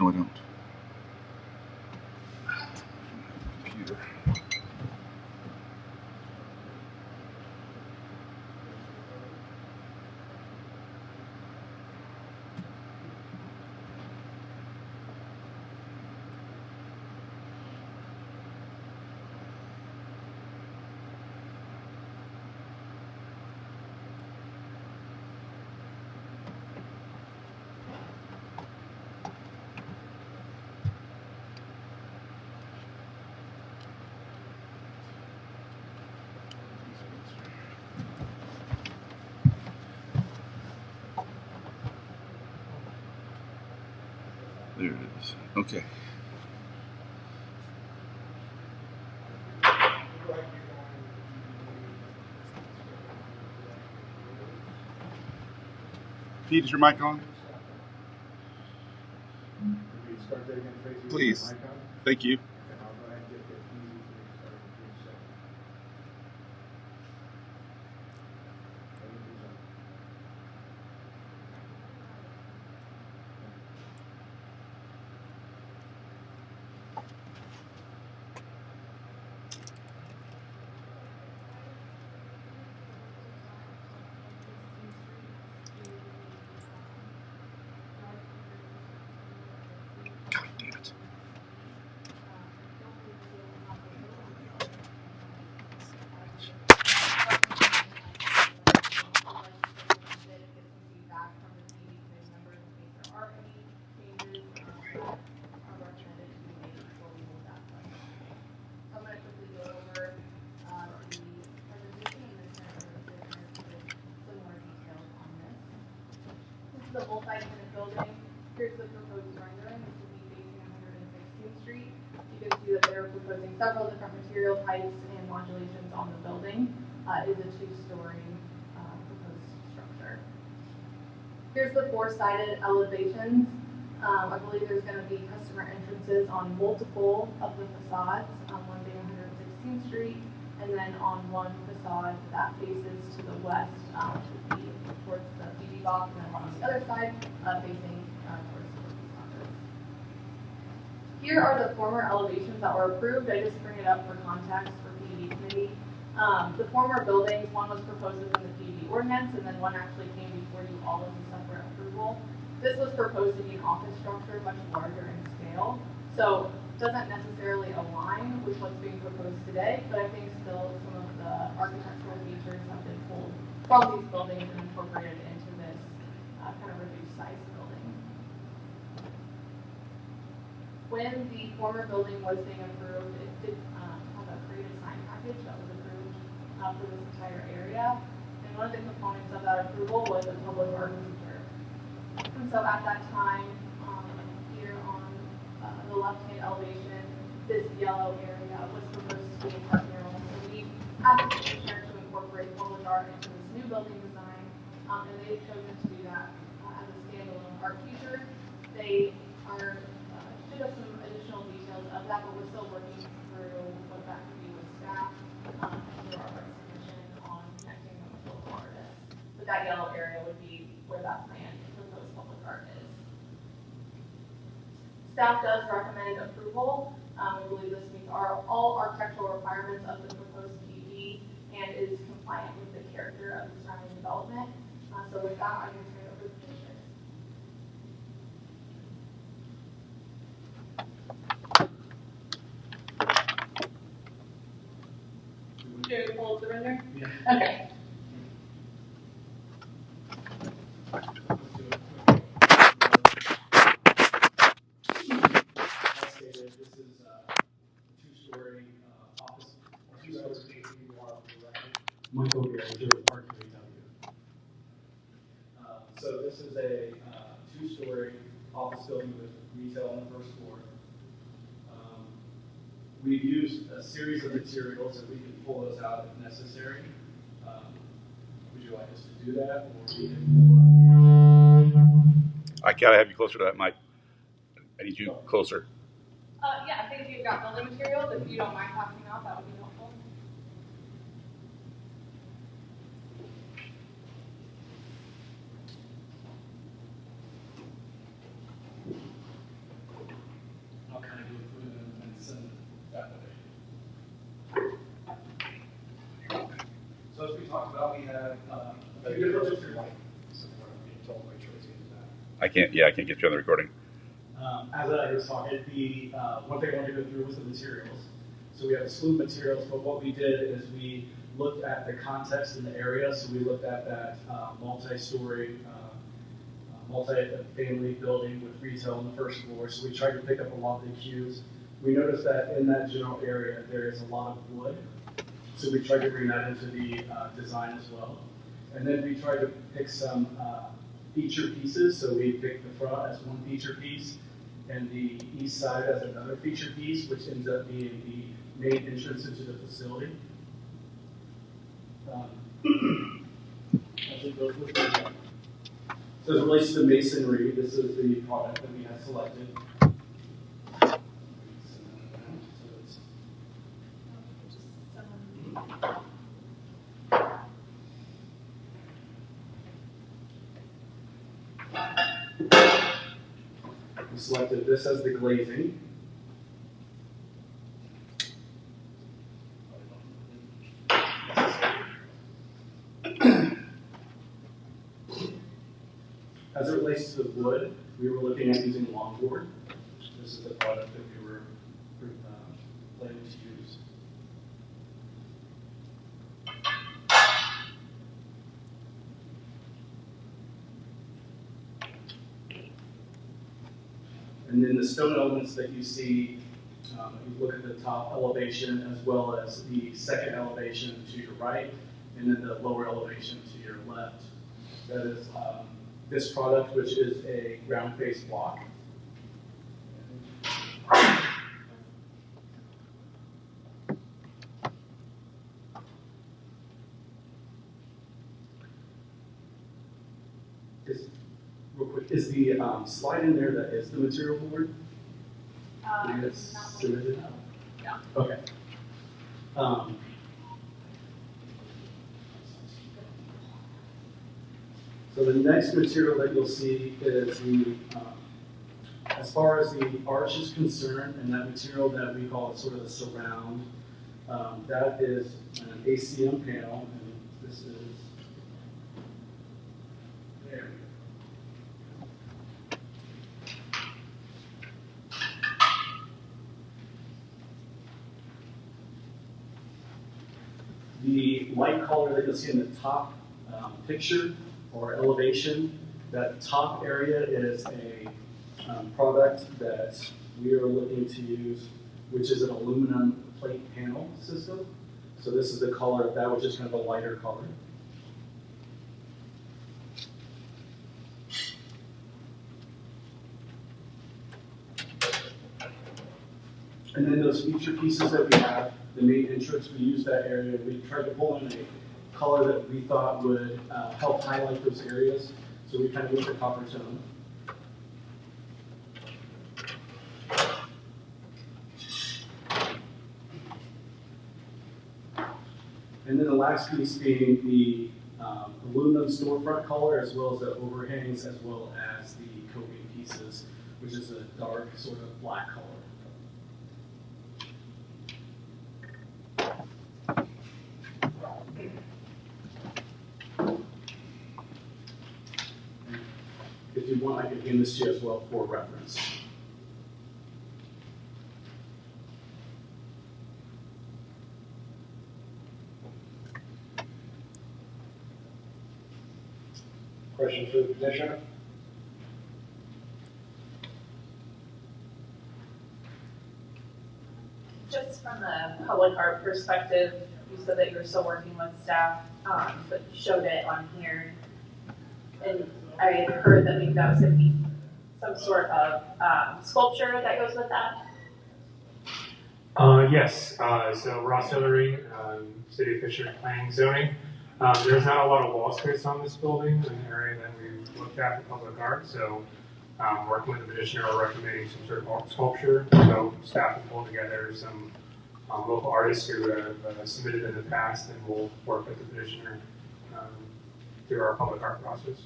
No, I don't. Computer. There it is. Okay. Pete, is your mic on? Please. Thank you. God damn it. The multi-tenant building. Here's the proposed rendering. This will be facing 116th Street. You can see that they're proposing several different material types and modulations on the building. It is a two-story proposed structure. Here's the four-sided elevations. I believe there's going to be customer entrances on multiple of the facades, one being 116th Street, and then on one facade that faces to the west, which would be towards the PD box, and then on the other side, facing towards the northeast office. Here are the former elevations that were approved. I just bring it up for context for PUD committee. The former buildings, one was proposed within the PUD ordinance, and then one actually came before you all as a separate approval. This was proposed to be an office structure, much larger in scale, so doesn't necessarily align with what's being proposed today, but I think still some of the architectural features have been pulled from these buildings and incorporated into this kind of reduced size building. When the former building was being approved, it did have a creative sign package that was approved for this entire area, and one of the components of that approval was a public art feature. And so at that time, here on the left-hand elevation, this yellow area was proposed to be a park mural. So we asked the commissioner to incorporate public art into this new building design, and they've chosen to do that as a standalone art feature. They are should have some additional details of that, but we're still working through what that could be with staff through our arts commission on connecting them with local artists. But that yellow area would be where that plan proposed public art is. Staff does recommend approval. We believe this meets all architectural requirements of the proposed PUD and is compliant with the character of the surrounding development. So with that, I can turn it over to the commissioner. Should we pull up the render? Yeah. Okay. This is a two-story office. Michael here, Reserve Park Committee down here. So this is a two-story office building with retail on the first floor. We've used a series of materials that we can pull those out if necessary. Would you like us to do that, or we can pull up? I gotta have you closer to that mic. I need you closer. Yeah, I think you've got building materials. If you don't mind passing out, that would be helpful. can't get you on the recording. As I was talking, the one thing I wanted to go through was the materials. So we have a slew of materials, but what we did is we looked at the context in the area. So we looked at that multi-story, multi-family building with retail on the first floor. So we tried to pick up a lot of the cues. We noticed that in that general area, there is a lot of wood. So we tried to bring that into the design as well. And then we tried to pick some feature pieces. So we picked the front as one feature piece and the east side as another feature piece, which ends up being the main entrance into the facility. So as it relates to the masonry, this is the product that we have selected. We selected this as the glazing. As it relates to the wood, we were looking at using longboard. This is the product that we were planning to use. And then the stone elements that you see, if you look at the top elevation as well as the second elevation to your right, and then the lower elevation to your left, that is this product, which is a ground face block. Real quick, is the slide in there that is the material board? It's submitted? Yeah. Okay. So the next material that you'll see is the, as far as the arch is concerned, and that material that we call sort of the surround, that is an ACM panel, and this is, there we go. The light color that you'll see in the top picture or elevation, that top area is a product that we are looking to use, which is an aluminum plate panel system. So this is the color of that, which is kind of a lighter color. And then those feature pieces that we have, the main entrance, we use that area. We tried to pull in a color that we thought would help highlight those areas. So we kind of went the copper tone. And then the last piece being the aluminum storefront color, as well as the overhangs, as well as the coping pieces, which is a dark sort of black color. If you want, I can hand this to you as well for reference. Questions for the petitioner? Just from the public art perspective, you said that you were still working with staff, but you showed it on here. And I had heard that maybe that was going to be some sort of sculpture that goes with that. Yes. So Ross Hillary, City of Fishers Planning Zoning. There's not a lot of wall space on this building in the area that we've looked at for public art. So working with the petitioner, we're recommending some sort of sculpture. So staff will pull together some local artists who have submitted in the past, and we'll work with the petitioner through our public art process.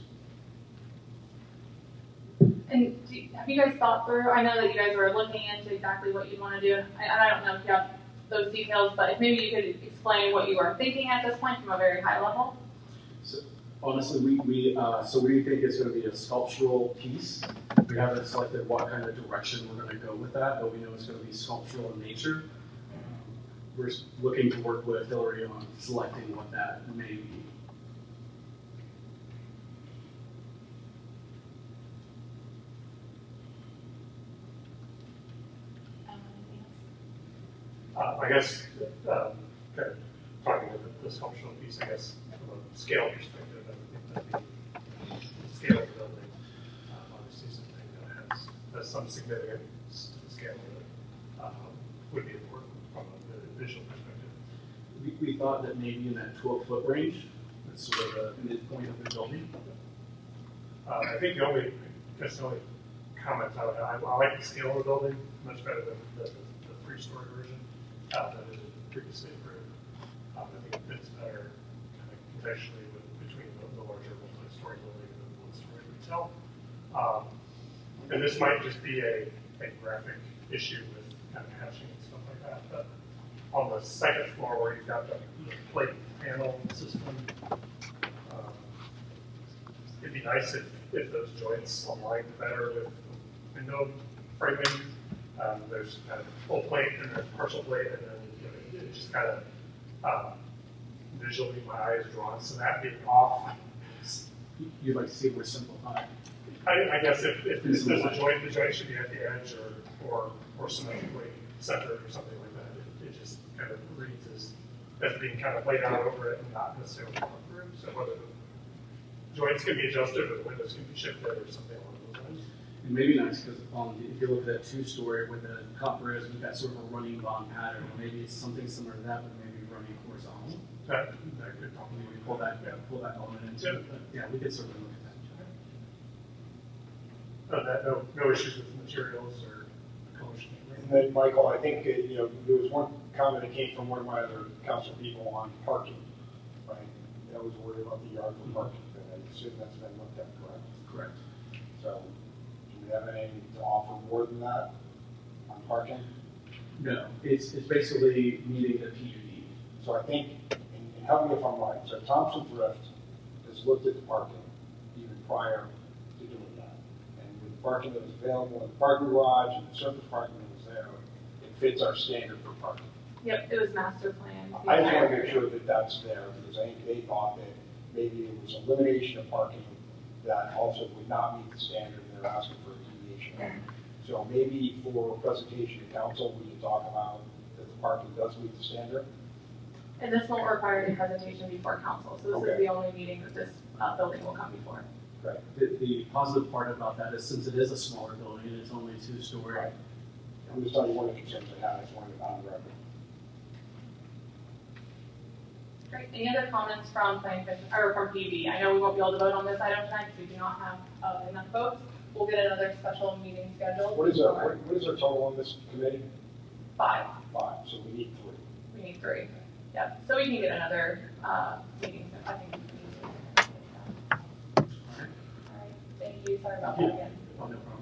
And have you guys thought through, I know that you guys were looking into exactly what you want to do, and I don't know if you have those details, but if maybe you could explain what you are thinking at this point from a very high level. So Honestly, so we think it's going to be a sculptural piece. We haven't selected what kind of direction we're going to go with that, but we know it's going to be sculptural in nature. We're looking to work with Hillary on selecting what that may be. I guess, kind of talking to the sculptural piece, I guess, from a scale perspective, I would think that the scale of the building, obviously something that has some significance to the scale of it, would be important from a visual perspective. We thought that maybe in that 12-foot range, that's sort of the midpoint of the building. I think the only comment I like the scale of the building much better than the three-story version that is previously approved. I think it fits better kind of contextually between the larger multi-story building and the one-story retail. And this might just be a graphic issue with kind of hatching and stuff like that. But on the second floor where you've got the plate panel system, it'd be nice if those joints aligned better with window framing. There's kind of full plate and then partial plate, and then it just kind of visually my eye is drawn. So that being off, You'd like to see it more simplified. I guess if there's a joint, the joint should be at the edge or symmetrically centered or something like that. It just kind of reads as being kind of laid out over it and not necessarily through. So whether the joints can be adjusted or the windows can be shifted or something along those lines. It may be nice because if you look at that 2-story where the copper is, we've got sort of a running bond pattern. Maybe it's something similar to that, but maybe running horizontal. That could probably We pull that element into it. But yeah, we could sort of look at that. no issues with materials or color scheme. And then, Michael, I think, there was one comment that came from one of my other council people on parking, right? That was worried about the yard for parking, and I assume that's been looked at, correct? Correct. So, do we have anything to offer more than that on parking? No, it's basically meeting the PUD. So I think, and help me if I'm right, so Thompson Thrift has looked at the parking even prior to doing that. And with the parking that was available in the parking garage and the surface parking that was there, it fits our standard for parking. Yep, it was master plan. I just want to make sure that that's there, because I think they thought that maybe it was elimination of parking that also would not meet the standard, and they're asking for a deviation. So maybe for presentation to council, we can talk about that the parking does meet the standard. And this won't require any presentation before council, so this Okay. is the only meeting that this building will come before. Right. The positive part about that is since it is a smaller building and it's only 2-story. Right. I'm just telling you one of the concerns I had, I just wanted to on the record. Great. Any other comments from planning commission or from PUD? I know we won't be able to vote on this item tonight because we do not have enough votes. We'll get another special meeting scheduled. What is our total on this committee? 5. 5, so we need 3. We need 3. Yep. So we can get another meeting. I think we can. All right. Thank you. Sorry about that again. Oh, no problem.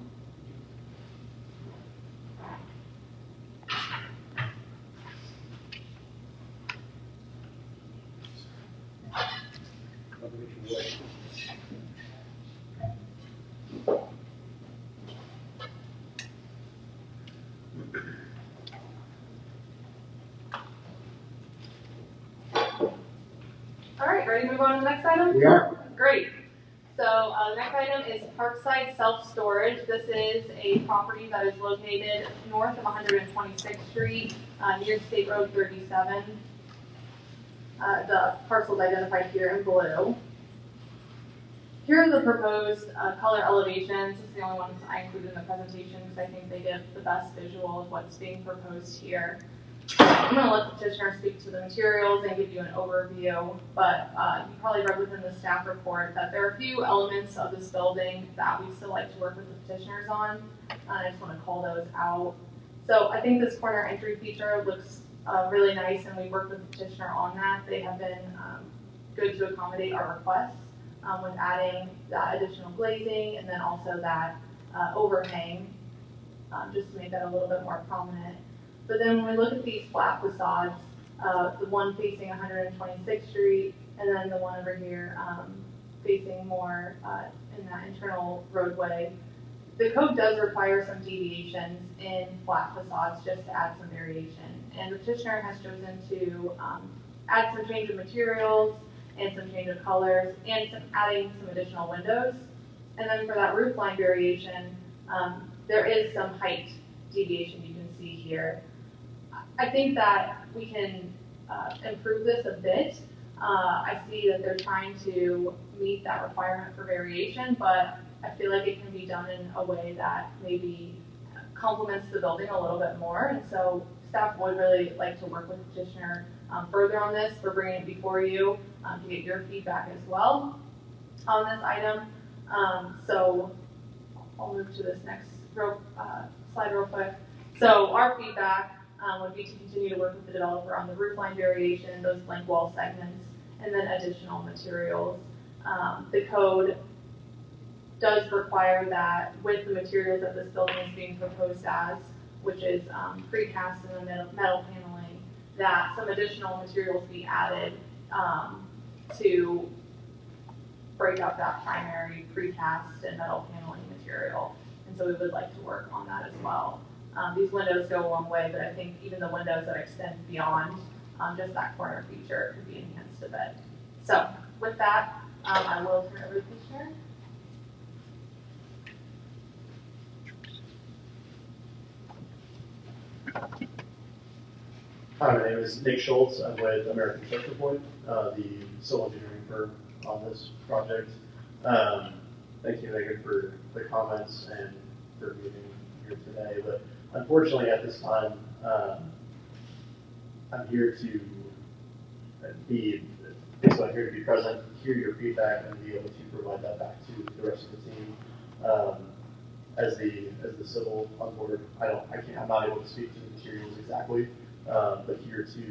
All right. Ready to move on to the next item? We are. Great. So the next item is Parkside Self-Storage. This is a property that is located north of 126th Street, near State Road 37. The parcel is identified here in blue. Here are the proposed color elevations. This is the only ones I included in the presentation because I think they give the best visual of what's being proposed here. I'm going to let the petitioner speak to the materials and give you an overview, but you probably read within the staff report that there are a few elements of this building that we still like to work with the petitioners on. I just want to call those out. So I think this corner entry feature looks really nice, and we worked with the petitioner on that. They have been good to accommodate our requests with adding that additional glazing and then also that overhang just to make that a little bit more prominent. But then when we look at these flat facades, the one facing 126th Street and then the one over here facing more in that internal roadway. The code does require some deviations in flat facades just to add some variation. And the petitioner has chosen to add some change of materials and some change of colors and adding some additional windows. And then for that roof line variation, there is some height deviation you can see here. I think that we can improve this a bit. I see that they're trying to meet that requirement for variation, but I feel like it can be done in a way that maybe complements the building a little bit more. And so staff would really like to work with the petitioner further on this. We're bringing it before you to get your feedback as well on this item. So I'll move to this next slide real quick. So our feedback would be to continue to work with the developer on the roof line variation, those blank wall segments, and then additional materials. The code does require that with the materials that this building is being proposed as, which is precast and the metal paneling, that some additional materials be added to break up that primary precast and metal paneling material. And so we would like to work on that as well. These windows go a long way, but I think even the windows that extend beyond just that corner feature could be enhanced a bit. So with that, I will turn it over to the Commissioner. Hi, my name is Nick Schultz. I'm with American Structure Point, the civil engineering firm on this project. Thank you, Megan, for the comments and for being here today. But unfortunately, at this time, I'm here to be basically I'm here to be present, hear your feedback, and be able to provide that back to the rest of the team. As the civil on board, I'm not able to speak to the materials exactly, but here to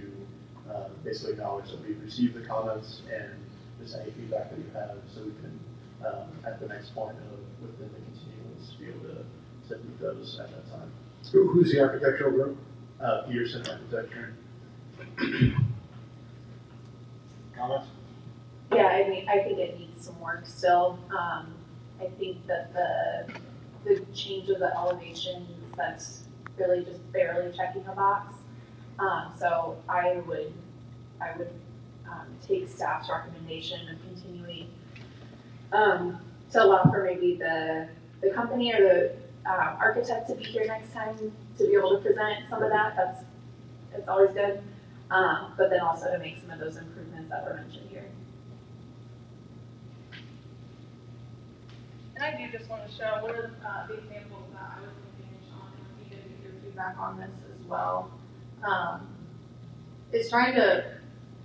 basically acknowledge that we've received the comments and just any feedback that you have, so we can at the next point of within the continuance be able to meet those at that time. Who's the architectural group? Peterson Architecture. Comments? Yeah, I mean, I think it needs some work still. I think that the change of the elevations, that's really just barely checking a box. So I would take staff's recommendation of continuing to allow for maybe the company or the architect to be here next time to be able to present some of that. It's always good. But then also to make some of those improvements that were mentioned here. And I do just want to show one of the examples that I was looking at, Sean, and we did get your feedback on this as well. Is trying to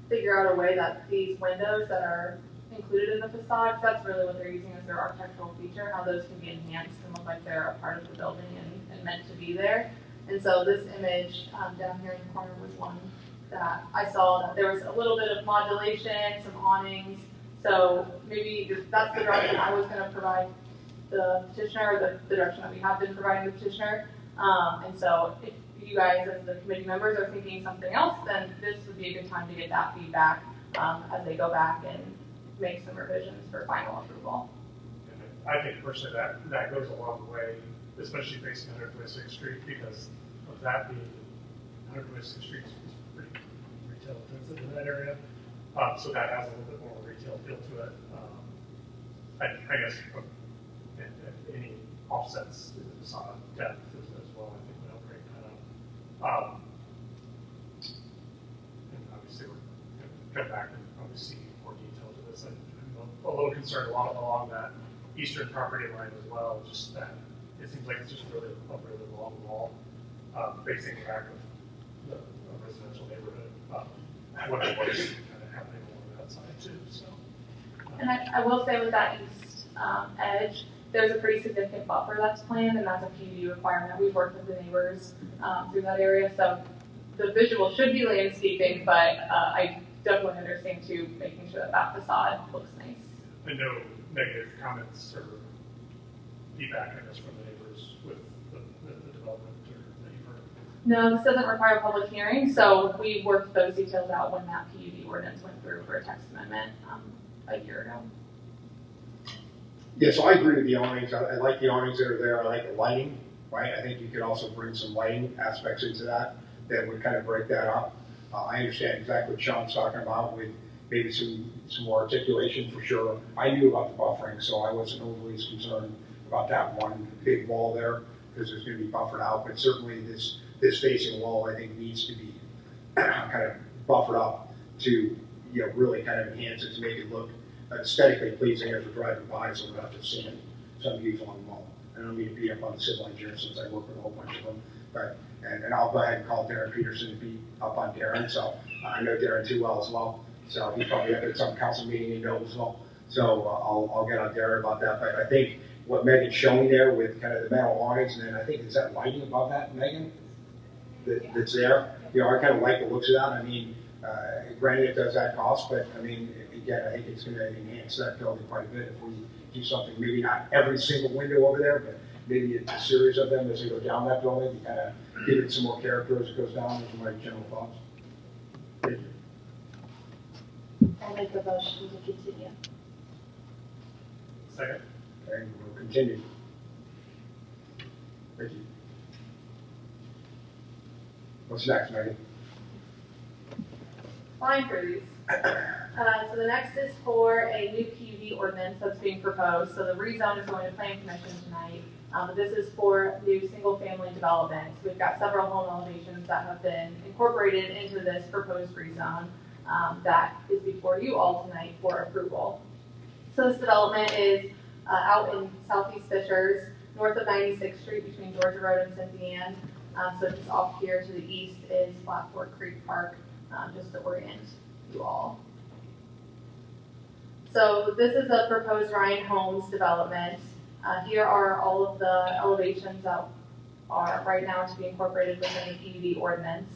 figure out a way that these windows that are included in the facade, that's really what they're using as their architectural feature, how those can be enhanced and look like they're a part of the building and meant to be there. And so this image down here in the corner was one that I saw that there was a little bit of modulation, some awnings. So maybe that's the direction I was going to provide the petitioner, or the direction that we have been providing the petitioner. And so if you guys as the committee members are thinking something else, then this would be a good time to get that feedback as they go back and make some revisions for final approval. I think personally that goes a long way, especially facing 126th Street, because of that being 126th Street is pretty retail intensive in that area. So that has a little bit more retail feel to it. I guess any offsets in the facade depth as well, I think would help break that up. And obviously we're going to come back and probably see more detail to this. I'm a little concerned along that eastern property line as well, just that it seems like it's just a really long wall facing the back of the residential neighborhood. What it was kind of happening along that side too. So. And I will say with that east edge, there's a pretty significant buffer that's planned, and that's a PUD requirement. We've worked with the neighbors through that area, so the visual should be landscaping, but I definitely understand too, making sure that that facade looks nice. And no negative comments or feedback, I guess, from the neighbors with the development or that you've heard? No, this doesn't require a public hearing, so we worked those details out when that PUD ordinance went through for a text amendment a year ago. Yeah, so I agree with the awnings. I like the awnings that are there. I like the lighting, right? I think you could also bring some lighting aspects into that would kind of break that up. I understand exactly what Sean's talking about with maybe some more articulation for sure. I knew about the buffering, so I wasn't overly as concerned about that one big wall there because there's going to be buffered out. But certainly this facing wall, I think, needs to be kind of buffered up to really kind of enhance it to make it look aesthetically pleasing as we're driving by, so we're not just seeing some views on the wall. I don't mean to beat up on the civil engineers since I work with a whole bunch of them, but and I'll go ahead and call Darren Peterson to beat up on Darren. So I know Darren too well as well. So he's probably up at some council meeting in Noblesville. So I'll get on Darren about that. But I think what Megan's showing there with kind of the metal awnings, and then I think is that lighting above that, Megan, that's there. I kind of like the looks of that. I mean, granted, it does that cost, but I mean, again, I think it's going to enhance that building quite a bit if we do something. Maybe not every single window over there, but maybe a series of them as they go down that building to kind of give it some more character as it goes down. Those are my general thoughts. Thank you. I'll make a motion to continue. Second. And we'll continue. Thank you. What's next, Megan? Fine for these. So the next is for a new PUD ordinance that's being proposed. So the rezone is going to Planning Commission tonight. But this is for new single-family developments. We've got several home elevations that have been incorporated into this proposed rezone that is before you all tonight for approval. So this development is out in southeast Fishers, north of 96th Street between Georgia Road and Cynthia Ann. So just off here to the east is Flat Fork Creek Park, just to orient you all. So this is a proposed Ryan Homes development. Here are all of the elevations that are right now to be incorporated within the PUD ordinance.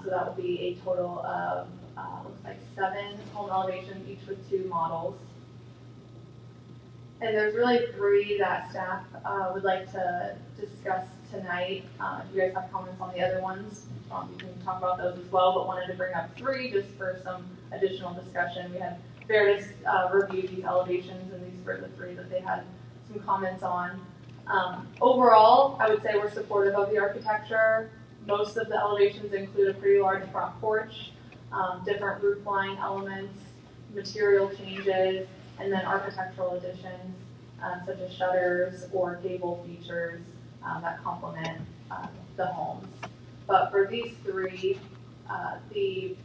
So that would be a total of, looks like 7 home elevations, each with 2 models. And there's really 3 that staff would like to discuss tonight. If you guys have comments on the other ones, you can talk about those as well, but wanted to bring up 3 just for some additional discussion. We had Veritas review these elevations, and these were the 3 that they had some comments on. Overall, I would say we're supportive of the architecture. Most of the elevations include a pretty large front porch, different roof line elements, material changes, and then architectural additions such as shutters or gable features that complement the homes. But for these 3, the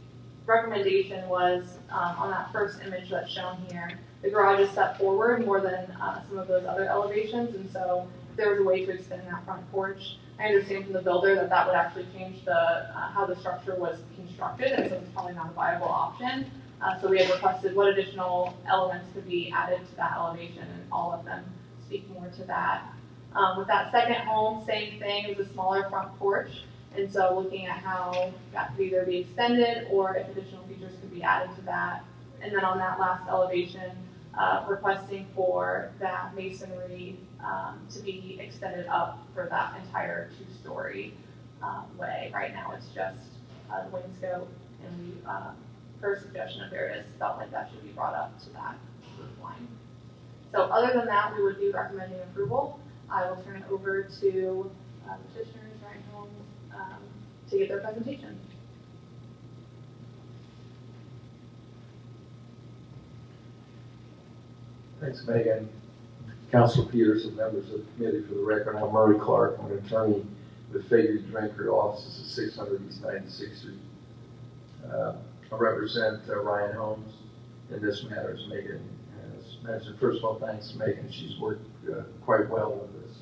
recommendation was on that first image that's shown here, the garage is set forward more than some of those other elevations, and so if there was a way to extend that front porch, I understand from the builder that that would actually change the how the structure was constructed, and so it's probably not a viable option. So we had requested what additional elements could be added to that elevation, and all of them speak more to that. With that second home, same thing, it was a smaller front porch, and so looking at how that could either be extended or if additional features could be added to that. And then on that last elevation, requesting for that masonry to be extended up for that entire 2-story way. Right now it's just the wainscot, and we, per suggestion of Veritas, felt like that should be brought up to that roof line. So other than that, we would be recommending approval. I will turn it over to petitioners, Ryan Holmes, to give their presentation. Thanks, Megan. Council Peterson, members of the committee. For the record, I'm Murray Clark. I'm an attorney with Fayette Drinker offices at 600 East 96th Street. I represent Ryan Holmes in this matter, as Megan has mentioned. First of all, thanks to Megan. She's worked quite well with us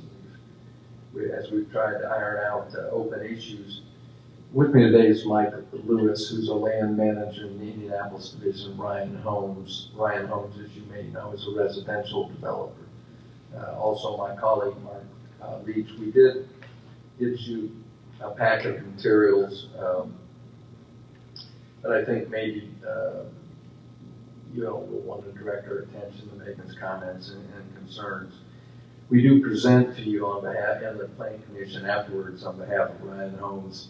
as we've tried to iron out open issues. With me today is Mike Lewis, who's a land manager in the Indianapolis division of Ryan Homes. Ryan Homes, as you may know, is a residential developer. Also, my colleague, Mark Leach. We did issue a packet of materials, but I think maybe you all will want to direct our attention to Megan's comments and concerns. We do present to you on behalf, and the Planning Commission afterwards, on behalf of Ryan Homes,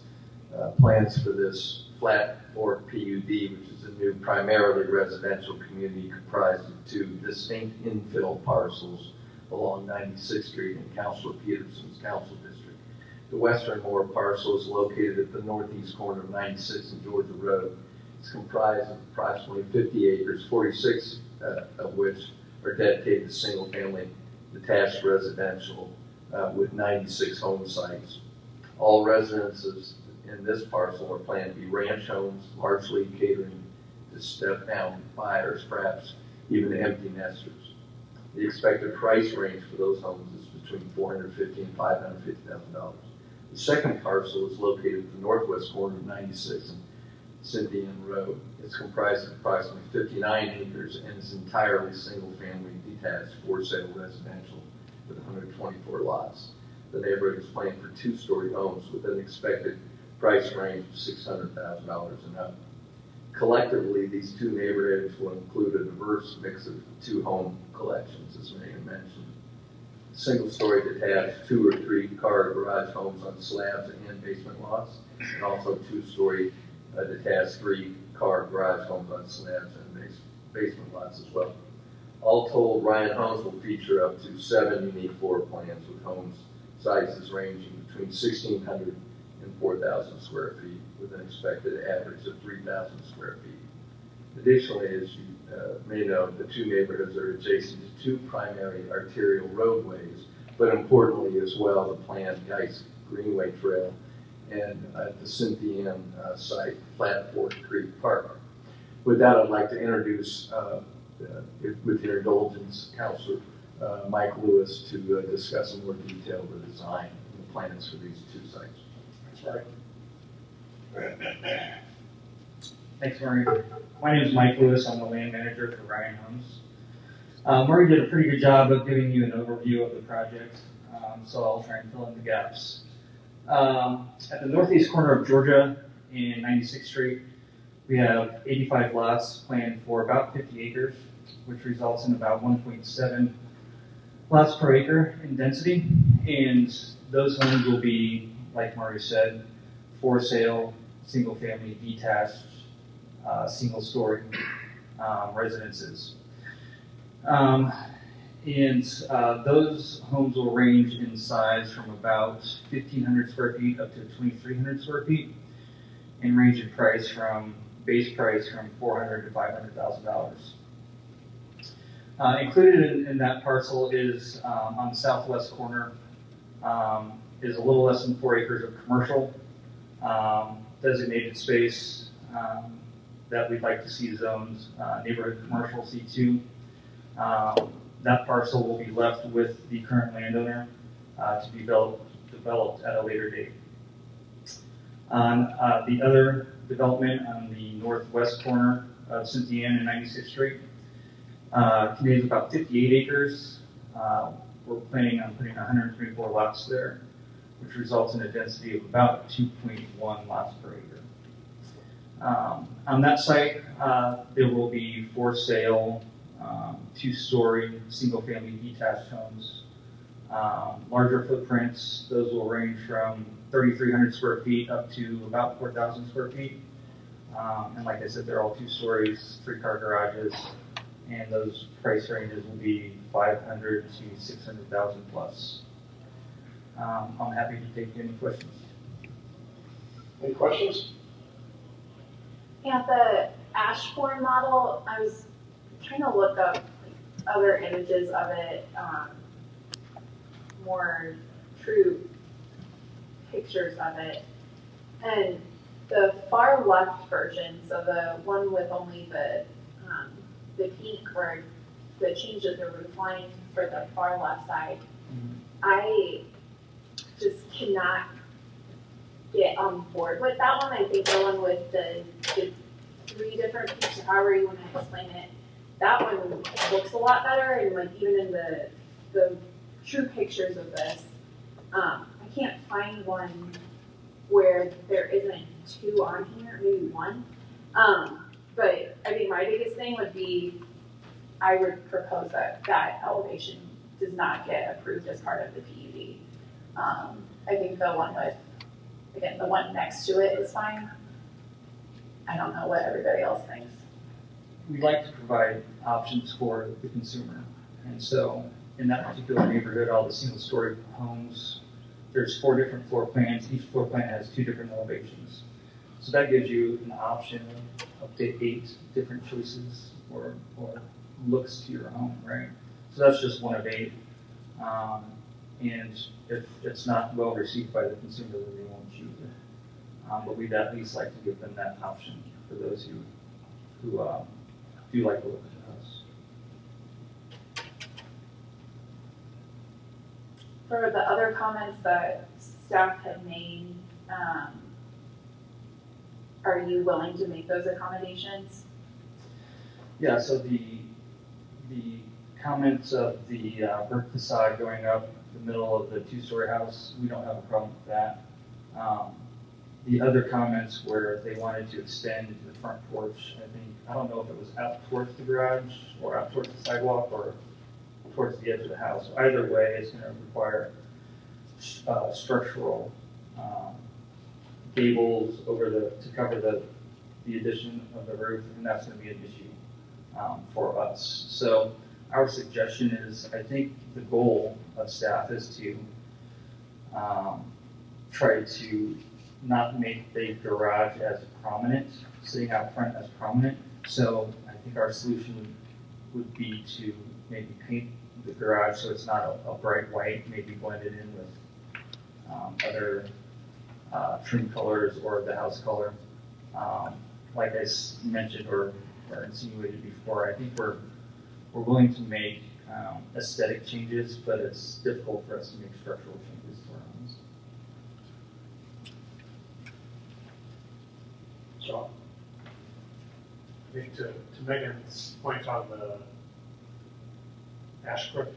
plans for this Flat Fork PUD, which is a new primarily residential community comprised of two distinct infill parcels along 96th Street in Councilor Peterson's council district. The westernmost parcel is located at the northeast corner of 96th and Georgia Road. It's comprised of approximately 50 acres, 46 of which are dedicated to single-family detached residential with 96 home sites. All residences in this parcel are planned to be ranch homes, largely catering to step-down buyers, perhaps even empty nesters. The expected price range for those homes is between $450,000 and $550,000. The second parcel is located at the northwest corner of 96 and Cynthia Road. It's comprised of approximately 59 acres and is entirely single-family detached for-sale residential with 124 lots. The neighborhood is planned for two-story homes with an expected price range of $600,000 and up. Collectively, these two neighborhoods will include a diverse mix of two home collections, as Mayor mentioned. Single-story detached 2 or 3 car garage homes on slabs and basement lots, and also two-story detached 3 car garage homes on slabs and basement lots as well. All told, Ryan Homes will feature up to 7 unique floor plans with homes sizes ranging between 1,600 and 4,000 square feet with an expected average of 3,000 square feet. Additionally, as you may know, the two neighborhoods are adjacent to 2 primary arterial roadways, but importantly as well, the planned Geist Greenway Trail and at the Cynthia site, Flat Fork Creek Park. With that, I'd like to introduce, with your indulgence, Councilor Mike Lewis to discuss in more detail the design and the plans for these 2 sites. That's right. Thanks, Murray. My name is Mike Lewis. I'm the land manager for Ryan Homes. Murray did a pretty good job of giving you an overview of the project, so I'll try and fill in the gaps. At the northeast corner of Georgia in 96th Street, we have 85 lots planned for about 50 acres, which results in about 1.7 lots per acre in density. And those homes will be, like Murray said, for sale, single family, detached, single story residences. Those homes will range in size from about 1,500 square feet up to 2,300 square feet, and range in price from base price from $400,000 to $500,000. Included in that parcel is on the southwest corner is a little less than 4 acres of commercial designated space that we'd like to see zoned neighborhood commercial C2. That parcel will be left with the current landowner to be developed at a later date. On the other development on the northwest corner of Cynthia and 96th Street, contains about 58 acres. We're planning on putting 124 lots there, which results in a density of about 2.1 lots per acre. On that site, there will be for sale 2-story single-family detached homes, larger footprints. Those will range from 3,300 square feet up to about 4,000 square feet. And like I said, they're all 2 stories, 3-car garages, and those price ranges will be 500 to 600,000 plus. I'm happy to take any questions. Any questions? Yeah, the Ashbourne model, I was trying to look up other images of it, more true pictures of it. And the far left version, so the one with only the pink or the change of the roof line for the far left side, I just cannot get on board with that one. I think the one with the 3 different pieces, however you want to explain it, that one looks a lot better. And like even in the true pictures of this, I can't find one where there isn't 2 on here, maybe 1. But I think my biggest thing would be, I would propose that that elevation does not get approved as part of the PUD. I think the one with, again, the one next to it is fine. I don't know what everybody else thinks. We like to provide options for the consumer. And so in that particular neighborhood, all the single-story homes, there's 4 different floor plans. Each floor plan has 2 different elevations. So that gives you an option of up to 8 different choices or looks to your home, right? So that's just one of 8. And if it's not well received by the consumer, then they won't choose it. But we'd at least like to give them that option for those who do like the look of the house. For the other comments that staff had made, are you willing to make those accommodations? Yeah, so the comments of the brick facade going up the middle of the 2-story house, we don't have a problem with that. The other comments where they wanted to extend to the front porch, I don't know if it was out towards the garage or out towards the sidewalk or towards the edge of the house. Either way, it's going to require structural gables to cover the addition of the roof, and that's going to be an issue for us. So our suggestion is, I think the goal of staff is to try to not make the garage as prominent, sitting out front as prominent. So I think our solution would be to maybe paint the garage so it's not a bright white, maybe blended in with other trim colors or the house color. Like I mentioned or insinuated before, I think we're willing to make aesthetic changes, but it's difficult for us to make structural changes to our homes. John? I think to Megan's point on the Ashbrook,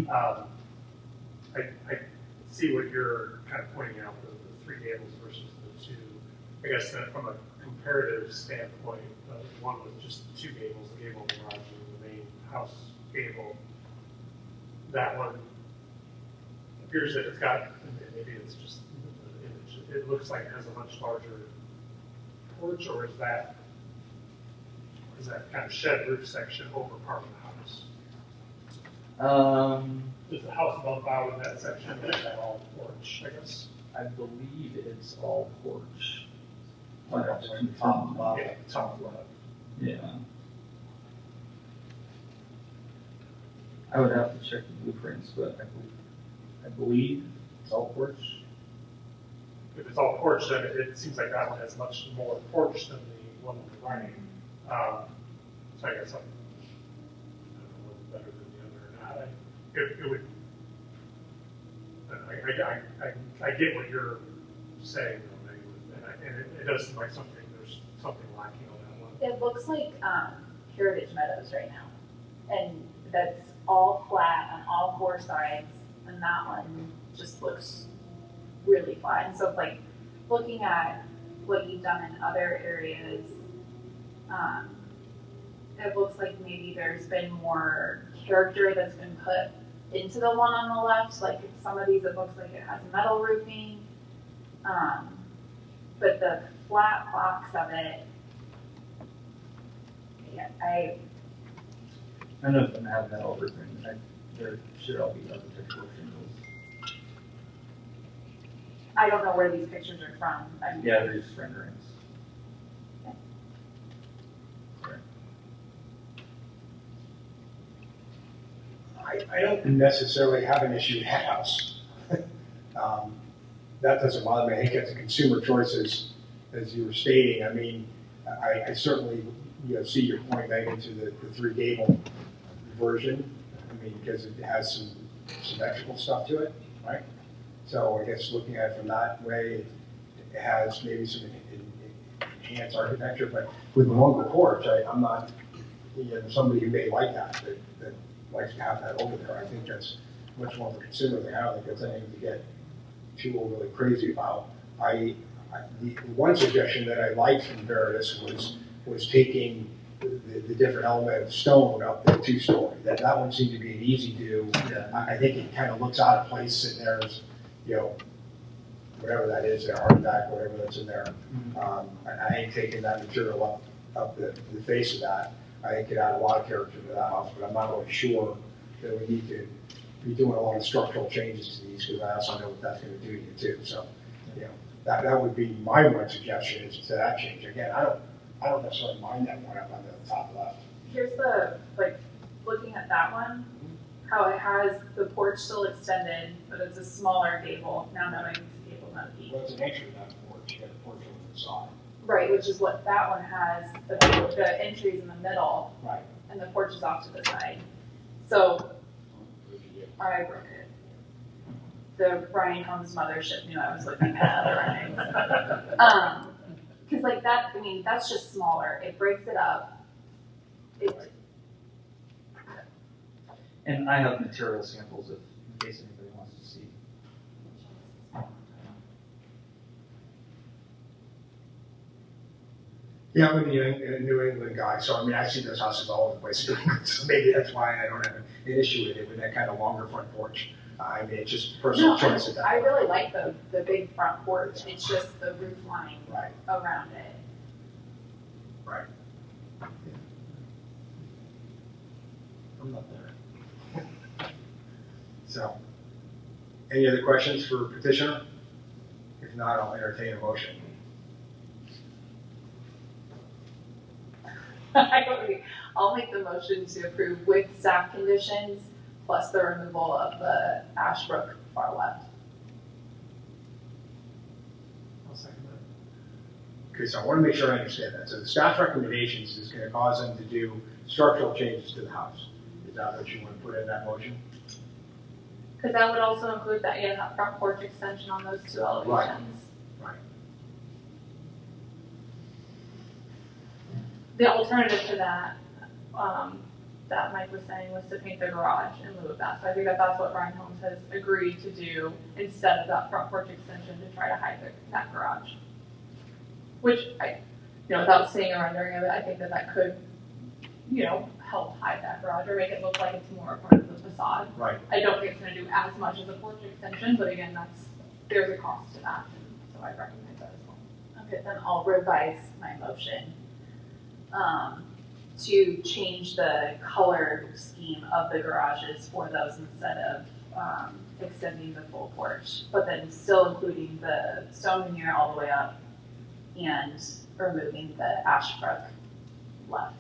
I see what you're kind of pointing out, the 3 gables versus the 2. I guess that from a comparative standpoint, one was just 2 gables, the gable in the garage and the main house gable. That one appears that it's got, maybe it's just the image, it looks like it has a much larger porch, or is that kind of shed roof section over part of the house? Does the house bump out in that section, or is that all porch, I guess? I believe it's all porch. Top left. Yeah, top left. Yeah. I would have to check the blueprints, but I believe it's all porch. If it's all porch, then it seems like that one has much more porch than the one on the right. So I guess I don't know what's better than the other or not. It would. I get what you're saying, though, and it does seem like there's something lacking on that one. It looks like Heritage Meadows right now, and that's all flat on all 4 sides, and that one just looks really flat. And so, like, looking at what you've done in other areas, it looks like maybe there's been more character that's been put into the one on the left. Like some of these, it looks like it has metal roofing, but the flat box of it, yeah, None of them have metal roofing. There should all be architectural shingles. I don't know where these pictures are from. Yeah, they're just renderings. I don't necessarily have an issue with that house. That doesn't bother me. I think that's a consumer choice, as you were stating. I mean, I certainly see your point, Megan, to the 3 gable version. I mean, because it has some symmetrical stuff to it, right? So I guess looking at it from that way, it has maybe some enhanced architecture. But with the longer porch, I'm not somebody who may like that likes to have that over there. I think that's much more of a consumer thing. I don't think that's anything to get too overly crazy about. The one suggestion that I liked from Veritas was taking the different element of stone up the 2-story. That one seemed to be an easy do. Yeah. I think it kind of looks out of place sitting there as, whatever that is, their artifact, whatever that's in there. I ain't taking that material up the face of that. I think it add a lot of character to that house, but I'm not really sure that we need to be doing a lot of structural changes to these, because I also know what that's gonna do to you too, so, you know, that would be my one suggestion, is to that change. Again, I don't necessarily mind that one up on the top left. Here's the, like, looking at that one, how it has the porch still extended, but it's a smaller gable, now knowing it's a gable, not a peak. Well, it's an entry, not a porch, you got a porch on the side. Right, which is what that one has, the entry's in the middle, Right. and the porch is off to the side. So, I broke it. The Ryan Holmes mothership knew I was looking at other renderings. Cause like that, I mean, that's just smaller, it breaks it up. And I have material samples in case anybody wants to see. Yeah, I'm a New England guy, so I mean, I see those houses all over the place in New England, so maybe that's why I don't have an issue with it, with that kind of longer front porch. I mean, it's just personal choice at that I point. really like the big front porch, it's just the roof line Right, around it. right. I'm not there. So, any other questions for petitioner? If not, I'll entertain a motion. I'll make the motion to approve with staff conditions, plus the removal of the Ashbrook far left. I'll second that. Okay, so I want to make sure I understand that. So the staff recommendations is going to cause them to do structural changes to the house. Is that what you want to put in that motion? Because that would also include that, yeah, that front porch extension on those two elevations. Right. The alternative to that, that Mike was saying, was to paint the garage in lieu of that. So I think that that's what Ryan Holmes has agreed to do instead of that front porch extension to try to hide that garage. Which without seeing a rendering of it, I think that could, help hide that garage or make it look like it's more a part of the facade. Right. I don't think it's gonna do as much as a porch extension, but again, there's a cost to that, so I recognize that as well. Okay, then I'll revise my motion, to change the color scheme of the garages for those instead of, extending the full porch, but then still including the stone veneer all the way up and removing the Ashbrook left.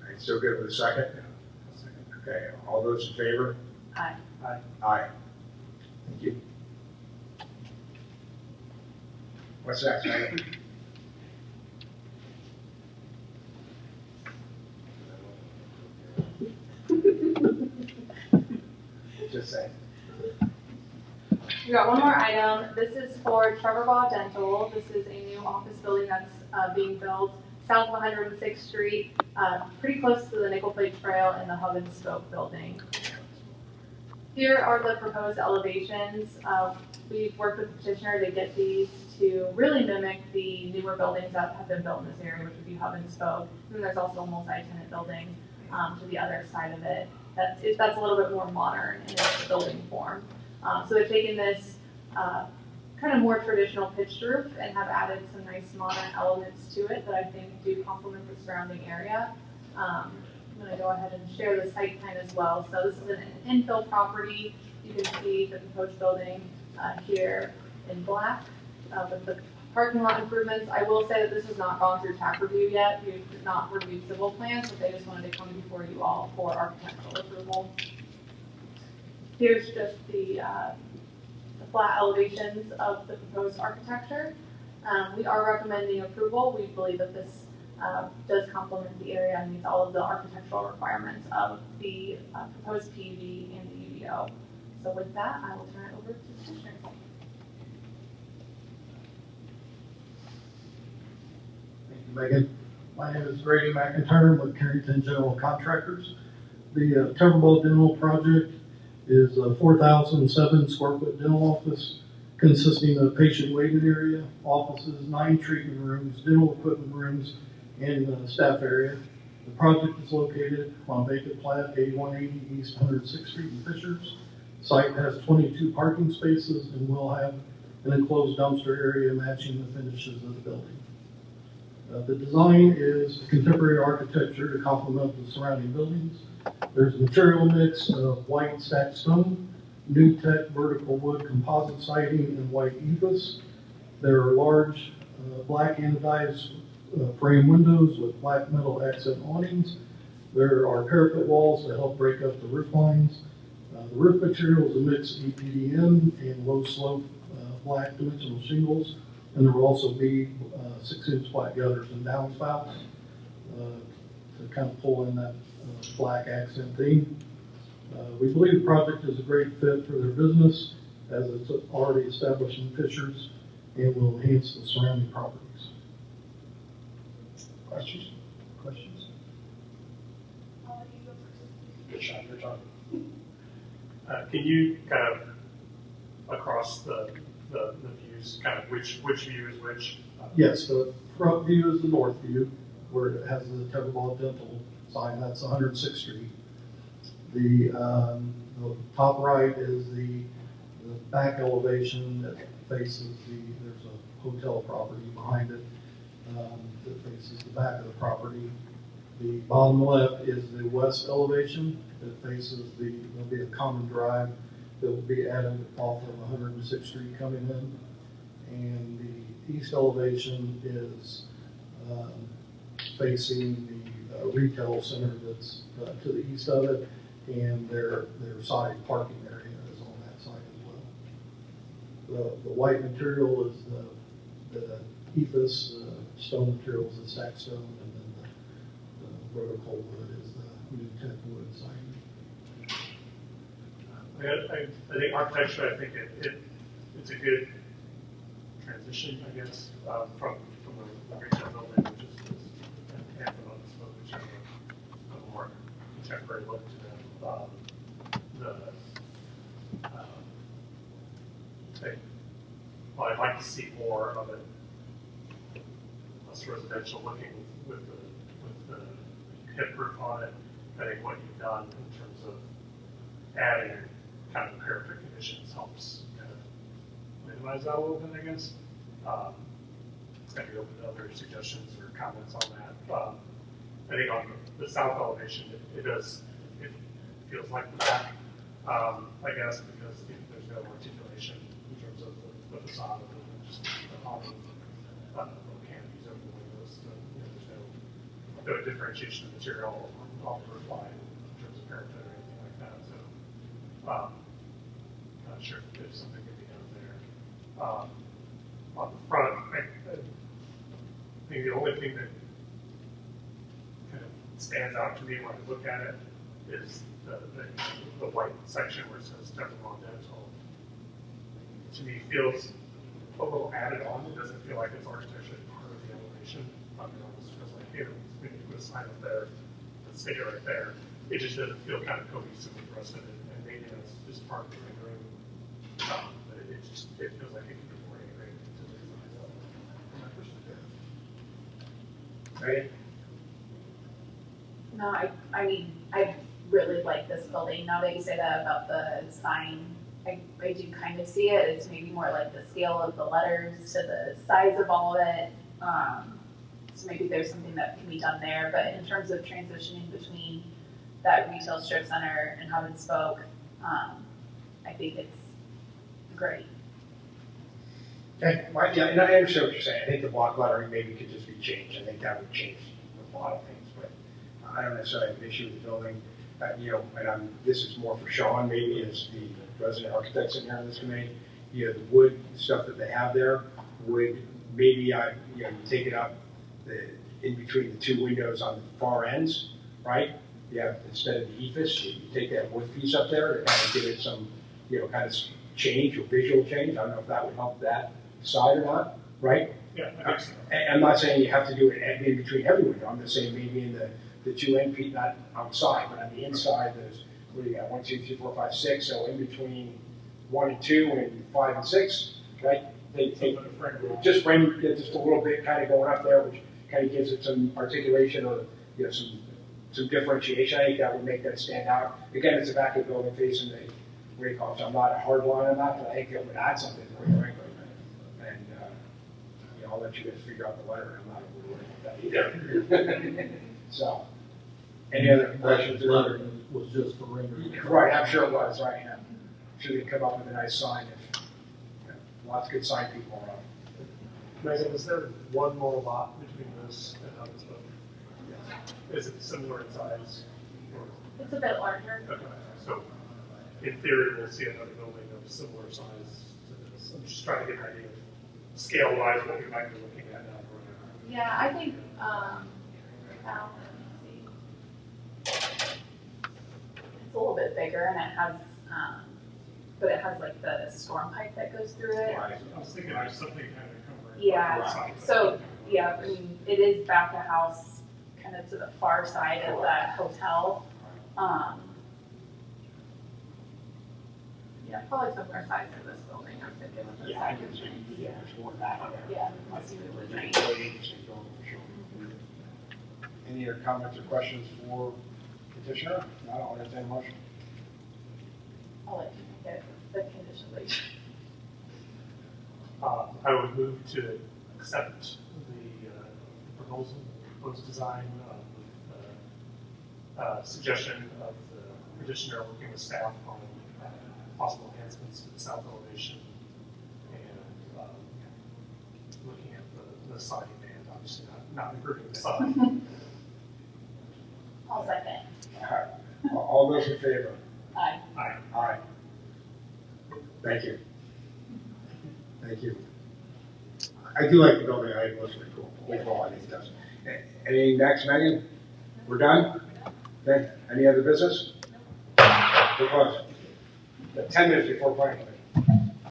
All right, still good with a second? Okay, all those in favor? Aye. Aye. Thank you. What's next, Megan? Just saying. We got one more item. This is for Trevor Baugh Dental. This is a new office building that's being built south of 106th Street, pretty close to the Nickel Plate Trail in the Hub and Spoke building. Here are the proposed elevations. We've worked with the petitioner to get these to really mimic the newer buildings that have been built in this area, which would be Hub and Spoke. And then there's also a multi-tenant building to the other side of it. That's a little bit more modern in its building form. So they've taken this kind of more traditional pitched roof and have added some nice modern elements to it that I think do complement the surrounding area. I'm going to go ahead and share the site plan as well. So this is an infill property. You can see the proposed building here in black with the parking lot improvements. I will say that this has not gone through TAP review yet. We've not reviewed civil plans, but they just wanted to come before you all for architectural approval. Here's just the flat elevations of the proposed architecture. We are recommending approval. We believe that this does complement the area and meets all of the architectural requirements of the proposed PUD and the UDO. So with that, I will turn it over to the commissioners. Thank you, Megan. My name is Grady McIntyre. I'm with Carrington General Contractors. The Trevor Baugh Dental project is a 4,007 square foot dental office consisting of patient waiting area, offices, 9 treatment rooms, dental equipment rooms, and staff area. The project is located on vacant plat 8180 East 106th Street in Fishers. Site has 22 parking spaces and will have an enclosed dumpster area matching the finishes of the building. The design is contemporary architecture to complement the surrounding buildings. There's a material mix of white stacked stone, new tech vertical wood composite siding, and white ethos. There are large black anodized frame windows with black metal accent awnings. There are parapet walls to help break up the roof lines. The roof material is a mix of EPDM and low slope black dimensional shingles, and there will also be 6-inch black gutters and downspouts to kind of pull in that black accent theme. We believe the project is a great fit for their business as it's already established in Fishers and will enhance the surrounding properties. Questions? Questions? Good shot, good job. Can you kind of, across the views, kind of which view is which? Yes, the front view is the north view, where it has the Tetherball Dental sign. That's 106th Street. The top right is the back elevation that faces there's a hotel property behind it that faces the back of the property. The bottom left is the west elevation that faces there'll be a common drive that will be added off of 106th Street coming in. And the east elevation is facing the retail center that's to the east of it, and their side parking area is on that side as well. The white material is the ethos, stone materials, the stacked stone, and then the vertical wood is the new tech wood siding. I think architecture, I think it's a good transition, I guess, from the retail building, which is half of us, which have a more contemporary look to them. I'd like to see more of it, less residential looking with the hip roof on it. I think what you've done in terms of adding kind of character conditions helps kind of minimize that a little bit, I guess. I'd be open to other suggestions or comments on that. I think on the south elevation, it feels like the back, I guess, because there's no articulation in terms of the facade of it, just the awning, little canopies over the windows. There's no differentiation of material on the roof line in terms of parapet or anything like that. So, not sure if something could be done there. On the front, I think the only thing that kind of stands out to me when I look at it is the white section where it says Tetherball Dental. To me, feels a little added on. It doesn't feel like it's architecturally part of the elevation. It almost feels like, hey, we need to put a sign up there, let's stick it right there. It just doesn't feel kind of cohesive with the rest of it, and maybe that's just part of the rendering. But it feels like it could be more integrated into the design from my perspective. Right? No, I mean, I really like this building. Now that you say that about the sign, I do kind of see it. It's maybe more like the scale of the letters to the size of all of it. So maybe there's something that can be done there. But in terms of transitioning between that retail strip center and hub and spoke, I think it's great. Okay, well, yeah, and I understand what you're saying. I think the block lettering maybe could just be changed. I think that would change a lot of things, but I don't necessarily have an issue with the building. And this is more for Sean, maybe as the resident architects in here on this committee. The wood stuff that they have there would maybe, you take it up in between the two windows on the far ends, right? Instead of the ethos, you take that wood piece up there to kind of give it some, kind of change or visual change. I don't know if that would help that side or not, right? Yeah, I think so. I'm not saying you have to do it in between every window. I'm just saying maybe in the two end feet, not outside, but on the inside, there's, what do you got, 1, 2, 3, 4, 5, 6. So in between 1 and 2 and 5 and 6, right? They take just frame just a little bit kind of going up there, which kind of gives it some articulation or some differentiation. I think that would make that stand out. Again, it's the back of the building facing what do you call it, so I'm not a hard line on that, but I think it would add something, quite frankly. And, you know, I'll let you guys figure out the letter, I'm not really worried about that either. So, any other questions? Letter was just for rendering. Right, I'm sure it was, right, yeah. Sure they come up with a nice sign, if, you know, lots of good sign people around. Megan, is there one more lot between this and Hubbardston? Is it similar in size? It's a bit larger. Okay, so in theory, we'll see another building of similar size to this. I'm just trying to get an idea of scale-wise what we might be looking at now. Yeah, I think, let me see. It's a little bit bigger and it has, but it has like the storm pipe that goes through it. I was thinking there's something kind of covering. Yeah, so, yeah, I mean, it is back a house kind of to the far side of that hotel. Yeah, probably similar size to this building, I'm thinking. With the Yeah, I size. can see, yeah, there's more back there. Yeah, let's see what it would drain. Really interesting building for sure. Any other comments or questions for petitioner? No, I'll entertain a motion. I'll let you get the condition later. I would move to accept the proposal, proposed design, suggestion of the petitioner working with staff on possible enhancements to the south elevation and looking at the siding band, obviously not improving the sign. I'll second. All right. All those in favor? Aye. Aye. Aye. Thank you. Thank you. I do like the building, I think it looks pretty cool. Overall, I think it does. Anything next, Megan? We're done? Okay, any other business? We're close. 10 minutes before planning.